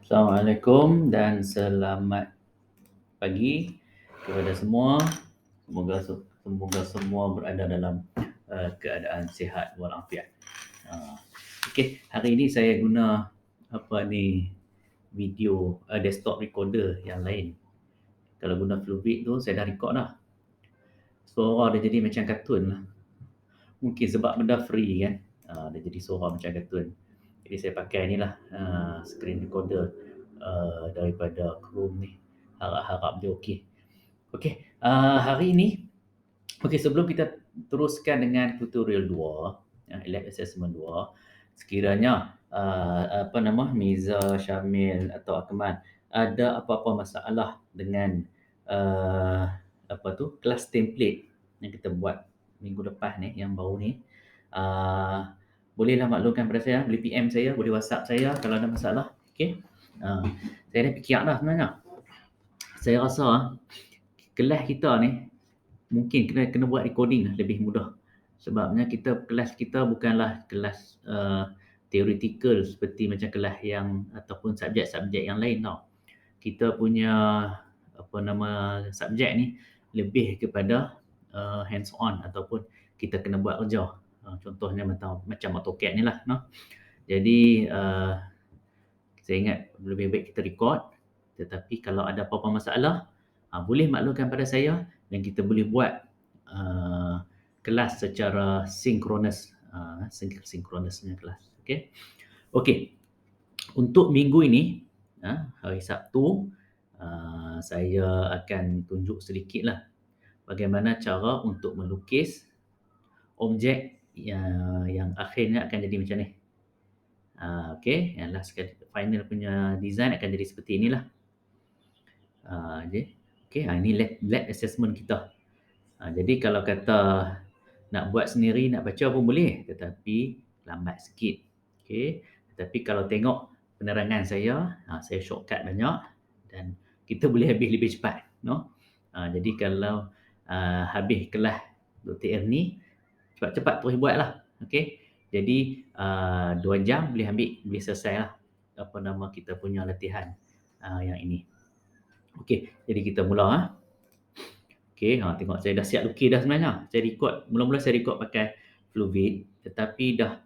Assalamualaikum dan selamat pagi kepada semua. Semoga semua berada dalam keadaan sihat walafiat. Uh, Okey, hari ini saya guna video desktop recorder yang lain. Kalau guna Fluvid tu saya dah record dah. Suara dia jadi macam kartun lah. Mungkin sebab benda free kan. Dia jadi suara macam kartun. Jadi saya pakai ni lah screen recorder daripada Chrome ni. Harap-harap dia okey. Okey, hari ini, sebelum kita teruskan dengan tutorial 2, Lab Assessment 2, sekiranya Miza, Syamil atau Akmal ada apa-apa masalah dengan uh, kelas template yang kita buat minggu lepas ni, yang baru ni, bolehlah maklumkan pada saya, boleh PM saya, boleh WhatsApp saya kalau ada masalah. Okey. Uh, saya dah fikir dah sebenarnya. Saya rasa kelas kita ni mungkin kena buat recording lah, lebih mudah. Sebabnya kelas kita bukanlah kelas theoretical seperti macam kelas yang ataupun subjek-subjek yang lain tau. Kita punya subjek ni lebih kepada hands on ataupun kita kena buat kerja. Contohnya macam AutoCAD ni lah, no. Jadi saya ingat lebih baik kita record, tetapi kalau ada apa-apa masalah boleh maklumkan pada saya dan kita boleh buat kelas secara sinkronus, sinkronusnya kelas. Okey. Okey. Untuk minggu ini, hari Sabtu, saya akan tunjuk sedikitlah bagaimana cara untuk melukis objek yang akhirnya akan jadi macam ni. Okey, yang last sekali final punya design akan jadi seperti inilah. Okey, ini lab assessment kita. Jadi kalau kata nak buat sendiri, nak baca pun boleh, tetapi lambat sikit. Okey, tetapi kalau tengok penerangan saya shortcut banyak dan kita boleh habis lebih cepat, no. Jadi kalau habis kelas Dr. Ernie, cepat-cepat terus buatlah. Okey. Jadi 2 jam boleh selesailah kita punya latihan yang ini. Okey, jadi kita mula. Okey, tengok saya dah siap lukis dah sebenarnya. Mula-mula saya record pakai Fluvid, tetapi dah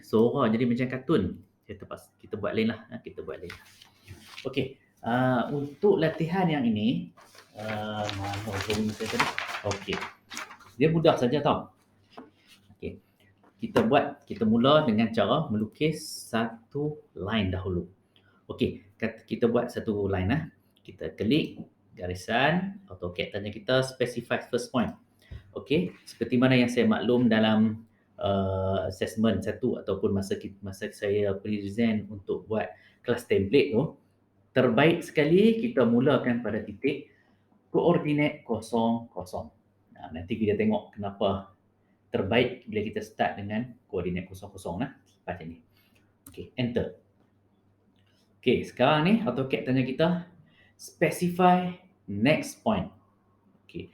suara jadi macam kartun. Kita buat lain lah, kita buat lain. Okey, untuk latihan yang ini, mana zoom saya tadi? Okey. Dia mudah saja tau. Okey. Kita mula dengan cara melukis satu line dahulu. Okey, kita buat satu line . Kita klik garisan, AutoCAD tanya kita specify first point. Okey, seperti mana yang saya maklum dalam assessment 1 ataupun masa saya present untuk buat kelas template tu, terbaik sekali kita mulakan pada titik koordinat 0, 0. Nanti kita tengok kenapa terbaik bila kita start dengan koordinat 0, 0 lah. Macam ni. Okey, enter. Okey, sekarang ni AutoCAD tanya kita specify next point. Okey.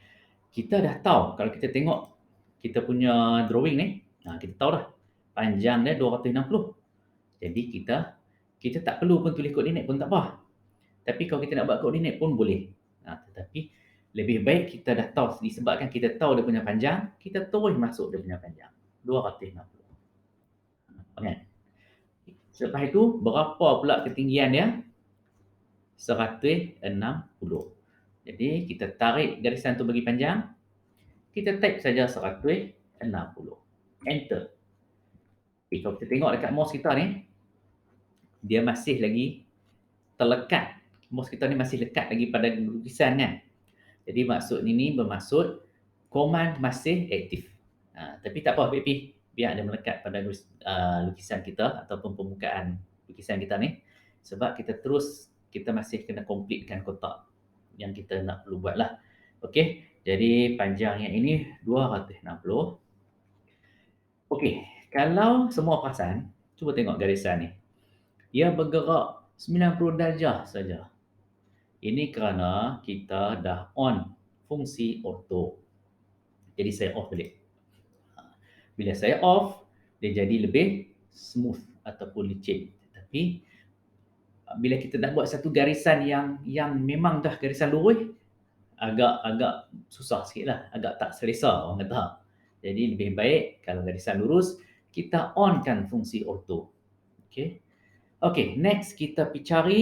Kita dah tahu kalau kita tengok kita punya drawing ni, kita tahu dah panjang dia 260. Jadi kita tak perlu pun tulis koordinat pun tak apa. Tapi kalau kita nak buat koordinat pun boleh. Tetapi lebih baik kita dah tahu, disebabkan kita tahu dia punya panjang, kita terus masuk dia punya panjang 260. Kan? Selepas itu berapa pula ketinggian dia? 160. Jadi kita tarik garisan tu bagi panjang, kita type saja 160. Enter. Okay, kalau kita tengok dekat mouse kita ni, dia masih lagi terlekat. Mouse kita ni masih lekat lagi pada lukisan kan. Jadi maksud ini bermaksud command masih aktif. Tapi tak apa, biar dia melekat pada lukisan kita ataupun pembukaan lukisan kita ni. Sebab kita masih kena completekan kotak yang kita nak perlu buat lah. Okey, jadi panjangnya ini 260. Okey, kalau semua perasan, cuba tengok garisan ni. Ia bergerak 90 darjah saja. Ini kerana kita dah on fungsi auto. Jadi saya off balik. Bila saya off, dia jadi lebih smooth ataupun licin. Tapi bila kita dah buat satu garisan yang memang dah garisan lurus, agak susah sikitlah, agak tak selesa orang kata. Jadi lebih baik kalau garisan lurus, kita onkan fungsi auto. Okey. Okey, next kita pergi cari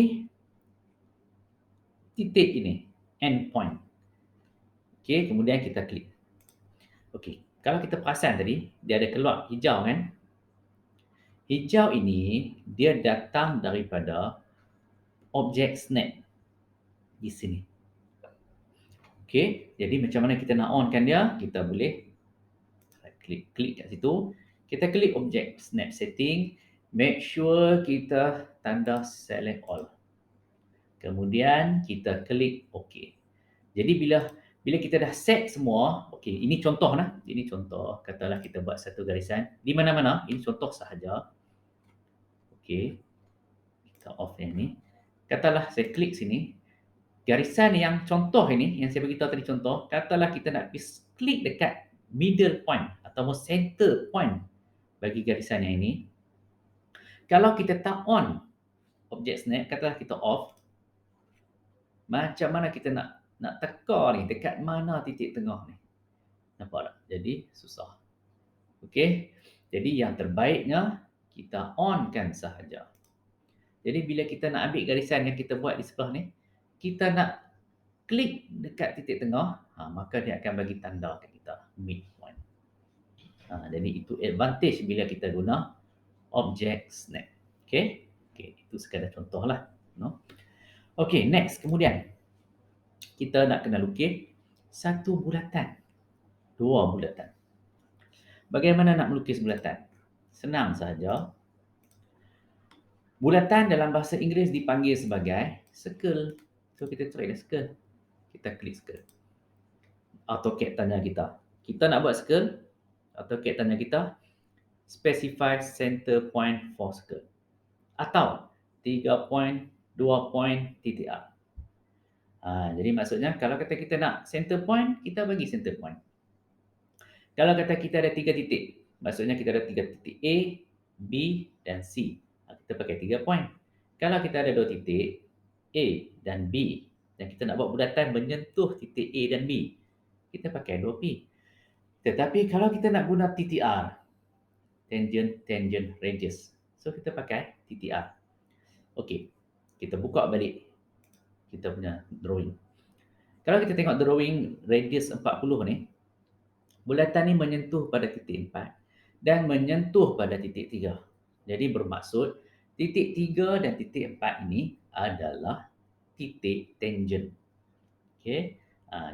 titik ini, endpoint. Okey, kemudian kita klik. Okey, kalau kita perasan tadi, dia ada keluar hijau kan? Hijau ini dia datang daripada objek snap di sini. Okey, jadi macam mana kita nak onkan dia? Kita boleh klik kat situ. Kita klik objek snap setting, make sure kita tanda select all. Kemudian kita klik OK. Jadi bila kita dah set semua, okey, ini contoh lah. Ini contoh, katalah kita buat satu garisan di mana-mana, ini contoh sahaja. Okey. Kita off yang ni. Katalah saya klik sini, garisan yang contoh ini, yang saya beritahu tadi contoh, katalah kita nak pergi klik dekat middle point atau center point bagi garisan yang ini. Kalau kita tak on objek snap, katalah kita off, macam mana kita nak teka ni dekat mana titik tengah ni? Nampak tak? Jadi susah. Okey. Jadi yang terbaiknya kita onkan sahaja. Jadi bila kita nak ambil garisan yang kita buat di sebelah ni, kita nak klik dekat titik tengah, maka dia akan bagi tanda kat kita, midpoint. Jadi itu advantage bila kita guna objek snap. Okey? Okey, itu sekadar contohlah, no. Okey, next kemudian kita nak kena lukis satu bulatan, dua bulatan. Bagaimana nak melukis bulatan? Senang sahaja. Bulatan dalam bahasa Inggeris dipanggil sebagai circle. So kita try circle. Kita klik circle. AutoCAD tanya kita. Kita nak buat circle, AutoCAD tanya kita, specify center point for circle. Atau 3 point, 2 point, titik A. Jadi maksudnya kalau kata kita nak center point, kita bagi center point. Kalau kata kita ada 3 titik, maksudnya kita ada 3 titik A, B dan C. Kita pakai 3 point. Kalau kita ada 2 titik A dan B dan kita nak buat bulatan menyentuh titik A dan B, kita pakai 2P. Tetapi kalau kita nak guna TTR, tangent radius, so kita pakai TTR. Okey, kita buka balik kita punya drawing. Kalau kita tengok drawing radius 40 ni, bulatan ni menyentuh pada titik 4 dan menyentuh pada titik 3. Jadi bermaksud titik 3 dan titik 4 ini adalah titik tangent. Okey.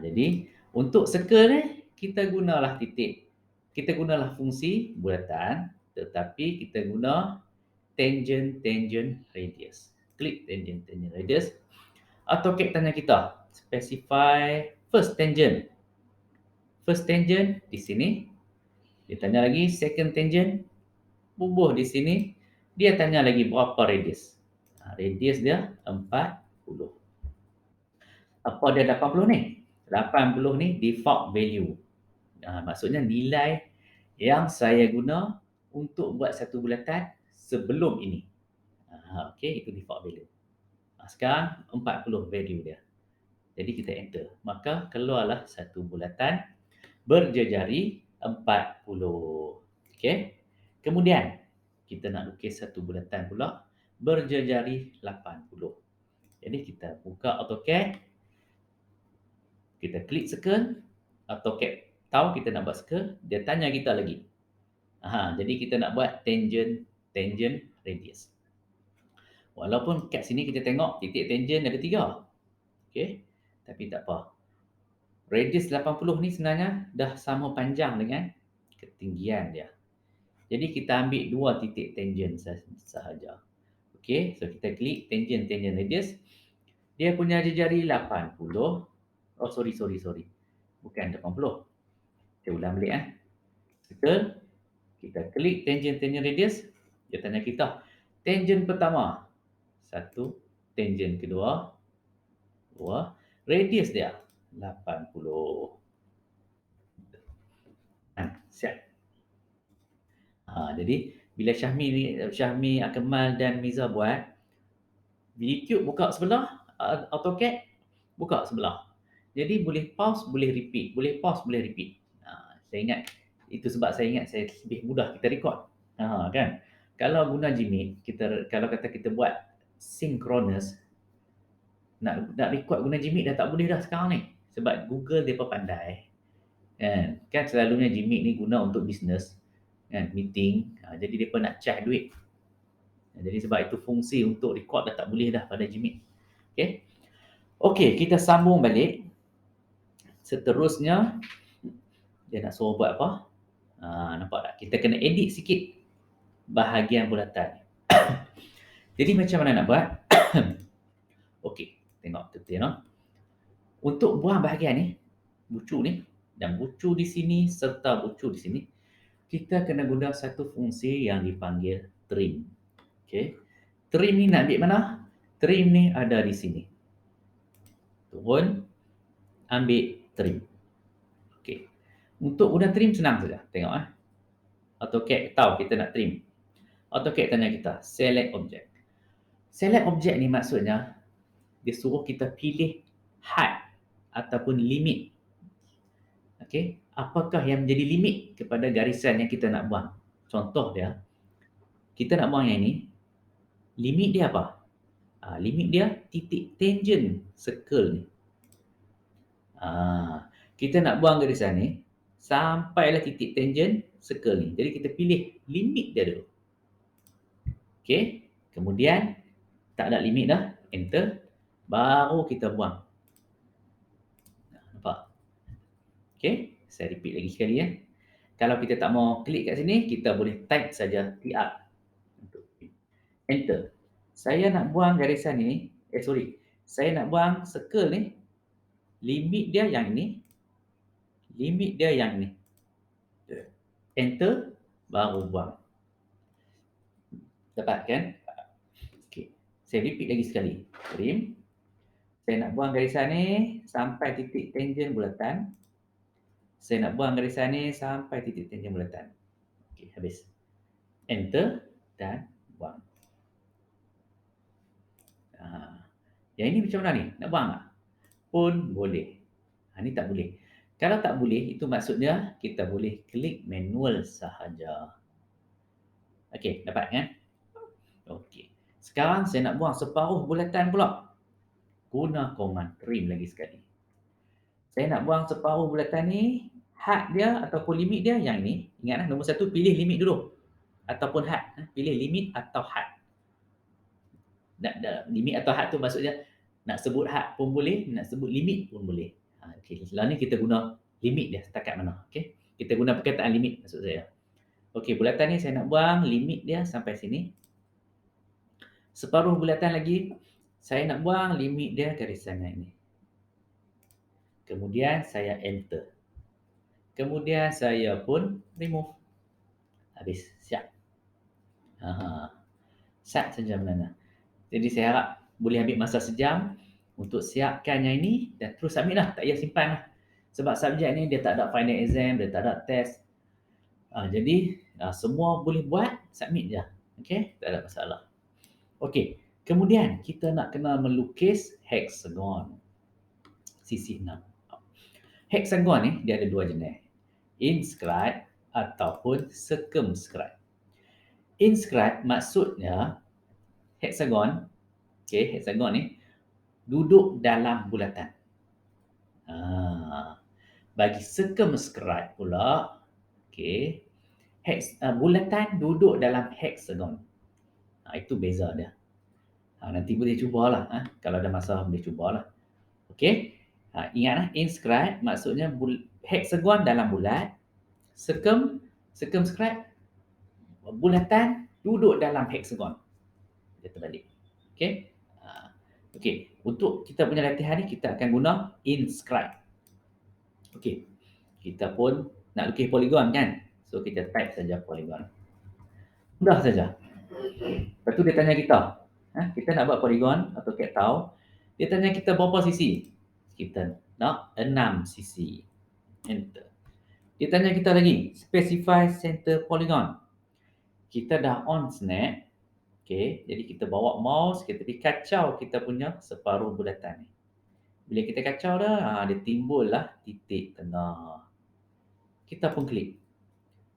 Jadi untuk circle ni kita gunalah fungsi bulatan, tetapi kita guna tangent radius. Klik tangent radius. AutoCAD tanya kita specify first tangent. First tangent di sini. Dia tanya lagi second tangent, bubuh di sini. Dia tanya lagi berapa radius. Radius dia 40. Apa dia 80 ni? 80 ni default value. Maksudnya nilai yang saya guna untuk buat satu bulatan sebelum ini. Okey, itu default value. Sekarang 40 value dia. Jadi kita enter. Maka keluarlah satu bulatan berjejari 40. Okey. Kemudian kita nak lukis satu bulatan pula berjejari 80. Jadi kita buka AutoCAD. Kita klik circle. AutoCAD tahu kita nak buat circle, dia tanya kita lagi. Jadi kita nak buat tangent radius. Walaupun kat sini kita tengok titik tangent ada 3. Okey. Tapi tak apa. Radius 80 ni sebenarnya dah sama panjang dengan ketinggian dia. Jadi kita ambil 2 titik tangent sahaja. Okey, so kita klik tangent radius. Dia punya jejari 80. Oh, sorry. Bukan 80. Saya ulang balik Circle. Kita klik tangent radius. Dia tanya kita tangent pertama 1, tangent kedua 2, radius dia 80. Siap. Jadi bila Syahmi Akmal dan Miza buat, VCube buka sebelah, AutoCAD buka sebelah. Jadi boleh pause, boleh repeat, boleh pause, boleh repeat. Saya ingat itu sebab saya ingat saya lebih mudah kita record. Kan? Kalau guna Gmeet, kalau kata kita buat synchronous, nak record guna Gmeet dah tak boleh dah sekarang ni. Sebab Google depa pandai. Kan selalunya Gmeet ni guna untuk bisnes, kan, meeting. Jadi depa nak charge duit. Jadi sebab itu fungsi untuk record dah tak boleh dah pada Gmeet. Okey. Okey, kita sambung balik. Seterusnya dia nak suruh buat apa? Nampak tak? Kita kena edit sikit bahagian bulatan. Jadi macam mana nak buat? Okey, tengok betul no. Untuk buang bahagian ni, bucu ni dan bucu di sini serta bucu di sini, kita kena guna satu fungsi yang dipanggil trim. Okey. Trim ni nak ambil mana? Trim ni ada di sini. Turun, ambil trim. Okey. Untuk guna trim senang saja. Tengok AutoCAD tahu kita nak trim. AutoCAD tanya kita, select object. Select object ni maksudnya dia suruh kita pilih had ataupun limit. Okey, apakah yang menjadi limit kepada garisan yang kita nak buang? Contoh dia, kita nak buang yang ini, limit dia apa? Limit dia titik tangent circle ni. Kita nak buang garisan ni sampailah titik tangent circle ni. Jadi kita pilih limit dia dulu. Okey, kemudian tak ada limit dah, enter, baru kita buang. Nampak? Okey, saya repeat lagi sekali ya. Kalau kita tak mau klik kat sini, kita boleh type saja TR. Enter. Saya nak buang garisan ni, saya nak buang circle ni, limit dia yang ini, limit dia yang ini. Enter, baru buang. Dapat kan? Okey. Saya repeat lagi sekali. Trim. Saya nak buang garisan ni sampai titik tangent bulatan. Saya nak buang garisan ni sampai titik tangent bulatan. Okey, habis. Enter dan buang. Yang ini macam mana ni? Nak buang tak? Pun boleh. Ni tak boleh. Kalau tak boleh, itu maksudnya kita boleh klik manual sahaja. Okey, dapat kan? Okey. Sekarang saya nak buang separuh bulatan pula. Guna command trim lagi sekali. Saya nak buang separuh bulatan ni, had dia ataupun limit dia yang ini. Ingat nombor satu, pilih limit dulu. Ataupun had. Pilih limit atau had. Limit atau had tu maksudnya nak sebut had pun boleh, nak sebut limit pun boleh. Okey, sekarang ni kita guna limit dia setakat mana. Okey. Kita guna perkataan limit maksud saya. Okey, bulatan ni saya nak buang limit dia sampai sini. Separuh bulatan lagi saya nak buang limit dia garisan ini. Kemudian saya enter. Kemudian saya pun remove. Habis, siap. Siap saja benda. Jadi saya harap boleh ambil masa sejam untuk siapkan yang ini dan terus submit lah. Tak payah simpan lah. Sebab subjek ni dia tak ada final exam, dia tak ada test. Jadi semua boleh buat, submit je. Okey, tak ada masalah. Okey, kemudian kita nak kena melukis hexagon. Sisi 6. Hexagon ni dia ada dua jenis. Inscribe ataupun circumscribe. Inscribe maksudnya hexagon, okey, hexagon ni duduk dalam bulatan. Bagi circumscribe pula, okey, bulatan duduk dalam hexagon. Itu beza dia. Nanti boleh cubalah. Kalau ada masa boleh cubalah. Okey. Ingatlah, inscribe maksudnya hexagon dalam bulat. Circumscribe bulatan duduk dalam hexagon. Dia terbalik. Okey. Okey, untuk kita punya latihan ni kita akan guna inscribe. Okey. Kita pun nak lukis poligon kan? So kita type saja poligon. Mudah saja. Lepas tu dia tanya kita, kita nak buat poligon atau AutoCAD tahu, dia tanya kita berapa sisi? Kita nak 6 sisi. Enter. Dia tanya kita lagi, specify center polygon. Kita dah on snap. Okey, jadi kita bawa mouse, kita pergi kacau kita punya separuh bulatan ni. Bila kita kacau dah, dia timbullah titik tengah. Kita pun klik.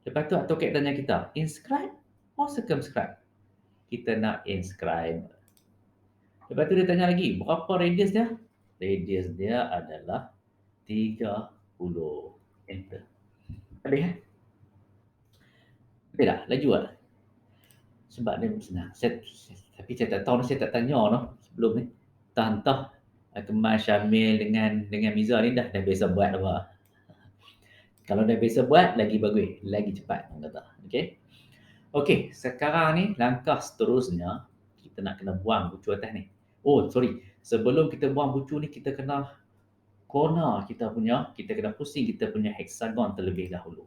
Lepas tu AutoCAD tanya kita, inscribe or circumscribe? Kita nak inscribe. Lepas tu dia tanya lagi, berapa radius dia? Radius dia adalah 30. Enter. Boleh kan? Boleh tak? Laju tak? Sebab dia senang. Tapi saya tak tahu, saya tak tanya sebelum ni. Entah Kemal Syamil dengan Miza ni dah biasa buat apa. Kalau dah biasa buat, lagi bagus. Lagi cepat. Orang kata. Okay? Okey, sekarang ni langkah seterusnya, kita nak kena buang bucu atas ni. Oh, sorry. Sebelum kita buang bucu ni, kita kena corner kita kena pusing kita punya hexagon terlebih dahulu.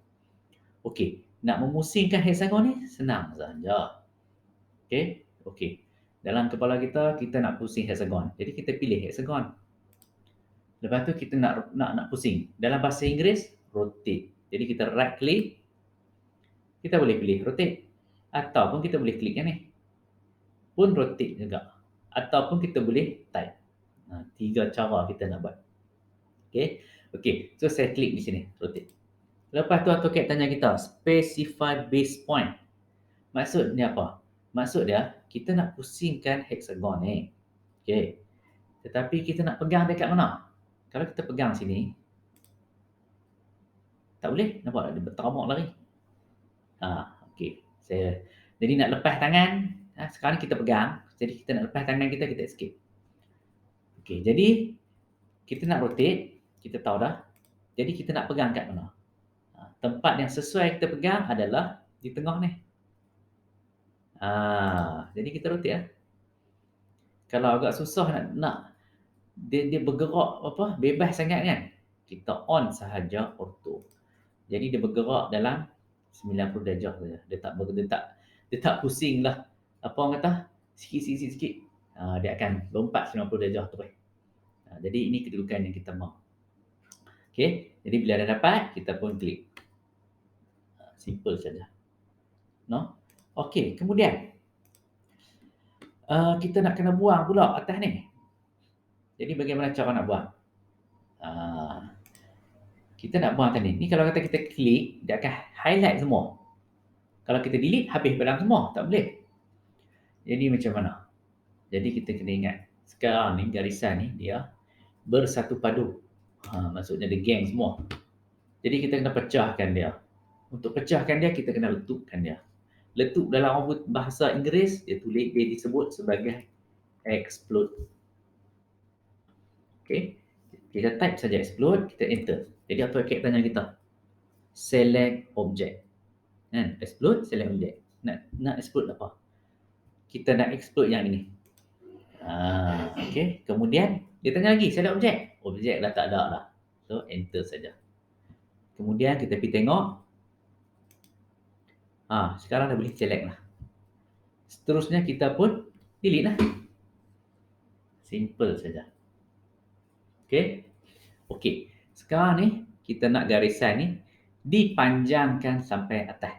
Okey, nak memusingkan hexagon ni senang saja. Okey. Dalam kepala kita nak pusing hexagon. Jadi kita pilih hexagon. Lepas tu kita nak pusing. Dalam bahasa Inggeris, rotate. Jadi kita right click, kita boleh pilih rotate. Ataupun kita boleh klik yang ni. Pun rotate juga. Ataupun kita boleh type. 3 cara kita nak buat. Okey. So saya klik di sini, rotate. Lepas tu AutoCAD tanya kita, specify base point. Maksudnya apa? Maksud dia, kita nak pusingkan hexagon ni. Okey. Tetapi kita nak pegang dekat mana? Kalau kita pegang sini, tak boleh. Nampak tak? Dia berterabak lari. Okey. Jadi nak lepas tangan, sekarang ni kita pegang. Jadi kita nak lepas tangan kita escape. Okey, jadi kita nak rotate, kita tahu dah. Jadi kita nak pegang kat mana? Tempat yang sesuai kita pegang adalah di tengah ni. Jadi kita rotate lah. Kalau agak susah nak dia bergerak bebas sangat kan? Kita on sahaja auto. Jadi dia bergerak dalam 90 darjah saja. Dia tak pusing lah. Apa orang kata? Sikit. Dia akan lompat 90 darjah terus. Jadi ini kedudukan yang kita mahu. Okey, jadi bila dah dapat, kita pun klik. Simple saja. No? Okey, kemudian kita nak kena buang pula atas ni. Jadi bagaimana cara nak buang? Kita nak buang atas ni. Ni kalau kata kita klik, dia akan highlight semua. Kalau kita delete, habis barang semua. Tak boleh. Jadi macam mana? Jadi kita kena ingat, sekarang ni garisan ni dia bersatu padu. Maksudnya dia geng semua. Jadi kita kena pecahkan dia. Untuk pecahkan dia, kita kena letupkan dia. Letup dalam bahasa Inggeris, dia disebut sebagai explode. Okey. Kita type saja explode, kita enter. Jadi AutoCAD tanya kita, select object. Explode, select object. Nak explode apa? Kita nak explode yang ini. Okey. Kemudian dia tanya lagi, select object. Objek dah tak ada dah. So enter saja. Kemudian kita pergi tengok. Sekarang dah boleh select lah. Seterusnya kita pun delete lah. Simple saja. Okey. Sekarang ni kita nak garisan ni dipanjangkan sampai atas.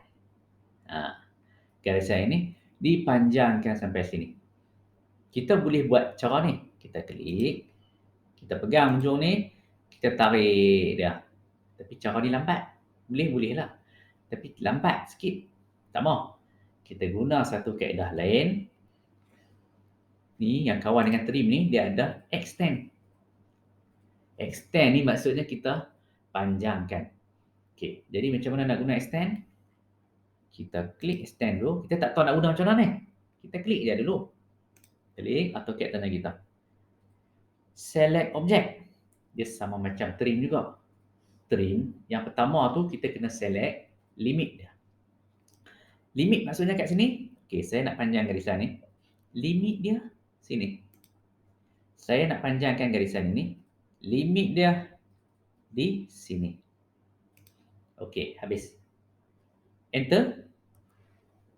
Garisan ini dipanjangkan sampai sini. Kita boleh buat cara ni. Kita klik, kita pegang ujung ni, kita tarik dia. Tapi cara ni lambat. Boleh lah. Tapi lambat sikit. Tak mau. Kita guna satu kaedah lain. Ni yang kawan dengan trim ni, dia ada extend. Extend ni maksudnya kita panjangkan. Okey, jadi macam mana nak guna extend? Kita klik extend dulu. Kita tak tahu nak guna macam mana ni. Kita klik je dulu. Klik, AutoCAD tanya kita. Select object. Dia sama macam trim juga. Trim, yang pertama tu kita kena select limit dia. Limit maksudnya kat sini. Okey, saya nak panjang garisan ni. Limit dia sini. Saya nak panjangkan garisan ini. Limit dia di sini. Okey, habis. Enter.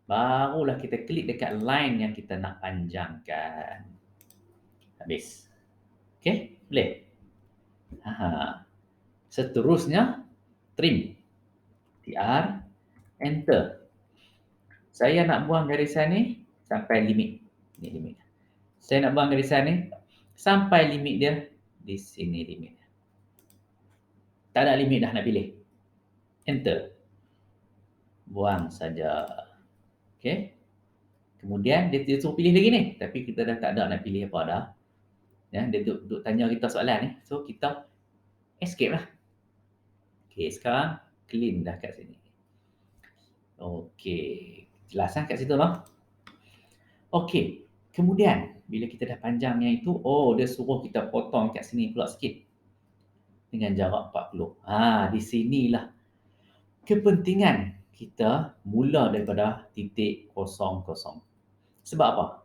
Barulah kita klik dekat line yang kita nak panjangkan. Habis. Okey, boleh? Seterusnya, trim. TR, enter. Saya nak buang garisan ni, sampai limit. Ni limit. Saya nak buang garisan ni sampai limit dia di sini limit. Tak ada limit dah nak pilih. Enter. Buang saja. Okey. Kemudian dia suruh pilih lagi ni, tapi kita dah tak ada nak pilih apa dah. Ya, dia duk tanya kita soalan ni. So kita escape lah. Okey, sekarang clean dah kat sini. Okey, jelasan kat situ lah. Okey, kemudian bila kita dah panjangnya itu, dia suruh kita potong kat sini pula sikit. Dengan jarak 40. Di sinilah kepentingan kita mula daripada titik 00. Sebab apa?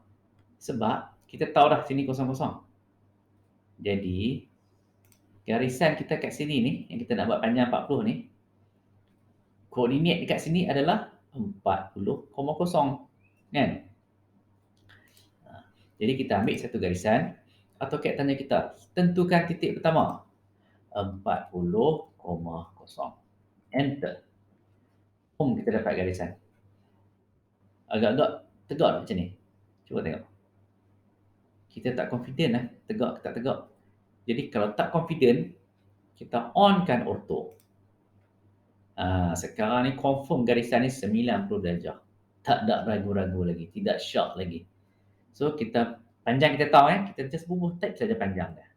Sebab kita tahu dah sini 00. Jadi, garisan kita kat sini ni, yang kita nak buat panjang 40 ni, koordinat dekat sini adalah 40,0. Kan? Jadi kita ambil satu garisan, AutoCAD tanya kita, tentukan titik pertama. 40,0. Enter. Kita dapat garisan. Agak-agak tegak tak macam ni? Cuba tengok. Kita tak confident lah, tegak ke tak tegak. Jadi kalau tak confident, kita onkan orto. Sekarang ni confirm garisan ni 90 darjah. Tak ada ragu-ragu lagi, tidak shock lagi. So kita panjang kita tahu kita just bubuh type saja panjang dah.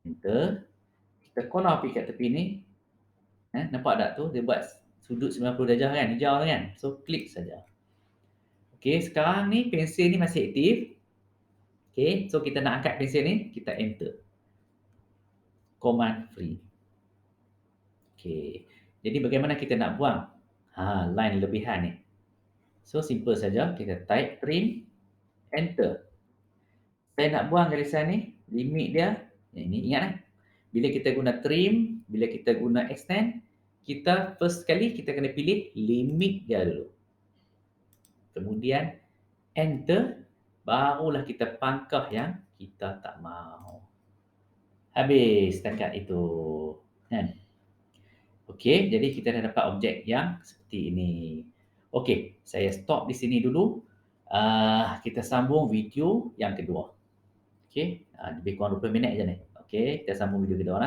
Enter. Kita corner pergi kat tepi ni. Nampak tak tu dia buat sudut 90 darjah kan, hijau kan. So klik saja. Okey, sekarang ni pensel ni masih aktif. Okey, so kita nak angkat pensel ni, kita enter. Command free. Okey. Jadi bagaimana kita nak buang line lebihan ni? So simple saja, kita type trim, enter. Saya nak buang garisan ni, limit dia, ini ingat bila kita guna trim, bila kita guna extend, kita first sekali kita kena pilih limit dia dulu. Kemudian enter, barulah kita pangkah yang kita tak mahu. Habis setakat itu. Kan? Okey, jadi kita dah dapat objek yang seperti ini. Okey, saya stop di sini dulu. Kita sambung video yang kedua. Okey, lebih kurang 20 minit je ni. Okey, kita sambung video kedua lah.